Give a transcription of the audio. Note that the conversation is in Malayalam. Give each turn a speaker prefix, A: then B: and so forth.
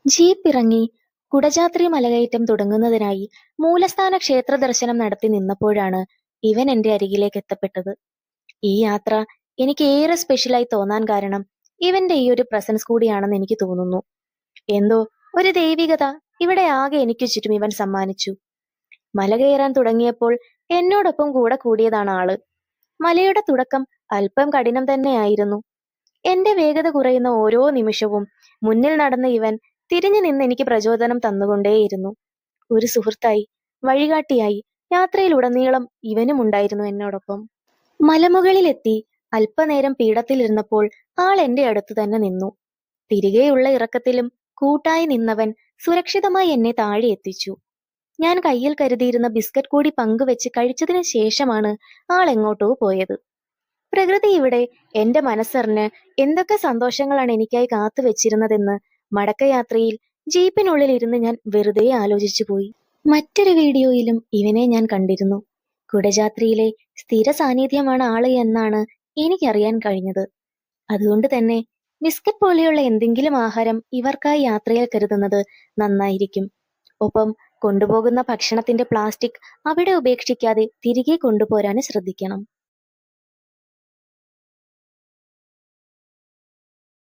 A: ജീപ്പ് ഇറങ്ങി കുടജാത്രി മലകയറ്റം തുടങ്ങുന്നതിനായി മൂലസ്ഥാന ക്ഷേത്ര ദർശനം നടത്തി നിന്നപ്പോഴാണ് ഇവൻ എന്റെ അരികിലേക്ക് എത്തപ്പെട്ടത്. ഈ യാത്ര എനിക്ക് ഏറെ സ്പെഷ്യലായി തോന്നാൻ കാരണം ഇവന്റെ ഈ ഒരു പ്രസൻസ് കൂടിയാണെന്ന് എനിക്ക് തോന്നുന്നു. എന്തോ ഒരു ദൈവികത ഇവിടെ ആകെ എനിക്ക് ചുറ്റും ഇവൻ സമ്മാനിച്ചു. മല കയറാൻ തുടങ്ങിയപ്പോൾ എന്നോടൊപ്പം കൂടെ കൂടിയതാണ് ആള്. മലയുടെ തുടക്കം അല്പം കഠിനം തന്നെയായിരുന്നു. എന്റെ വേഗത കുറയുന്ന ഓരോ നിമിഷവും മുന്നിൽ നടന്ന ഇവൻ തിരിഞ്ഞു നിന്ന് എനിക്ക് പ്രചോദനം തന്നുകൊണ്ടേയിരുന്നു. ഒരു സുഹൃത്തായി, വഴികാട്ടിയായി യാത്രയിലുടനീളം ഇവനും ഉണ്ടായിരുന്നു എന്നോടൊപ്പം. മലമുകളിലെത്തി അല്പനേരം പീഠത്തിലിരുന്നപ്പോൾ ആൾ എന്റെ അടുത്ത് തന്നെ നിന്നു. തിരികെയുള്ള ഇറക്കത്തിലും കൂട്ടായി നിന്നവൻ സുരക്ഷിതമായി എന്നെ താഴെ എത്തിച്ചു. ഞാൻ കയ്യിൽ കരുതിയിരുന്ന ബിസ്ക്കറ്റ് കൂടി പങ്കുവെച്ച് കഴിച്ചതിന് ശേഷമാണ് ആൾ എങ്ങോട്ടോ പോയത്. പ്രകൃതി ഇവിടെ എന്റെ മനസ്സറിഞ്ഞ് എന്തൊക്കെ സന്തോഷങ്ങളാണ് എനിക്കായി കാത്തു വെച്ചിരുന്നതെന്ന് മടക്കയാത്രയിൽ ജീപ്പിനുള്ളിൽ ഇരുന്ന് ഞാൻ വെറുതെ ആലോചിച്ചു പോയി. മറ്റൊരു വീഡിയോയിലും ഇവനെ ഞാൻ കണ്ടിരുന്നു. കുടജാത്രിയിലെ സ്ഥിര സാന്നിധ്യമാണ് ആള് എന്നാണ് എനിക്കറിയാൻ കഴിഞ്ഞത്. അതുകൊണ്ട് തന്നെ ബിസ്ക്കറ്റ് പോലെയുള്ള എന്തെങ്കിലും ആഹാരം ഇവർക്കായി യാത്രയിൽ കരുതുന്നത് നന്നായിരിക്കും. ഒപ്പം കൊണ്ടുപോകുന്ന ഭക്ഷണത്തിന്റെ പ്ലാസ്റ്റിക് അവിടെ ഉപേക്ഷിക്കാതെ തിരികെ കൊണ്ടുപോരാൻ ശ്രദ്ധിക്കണം.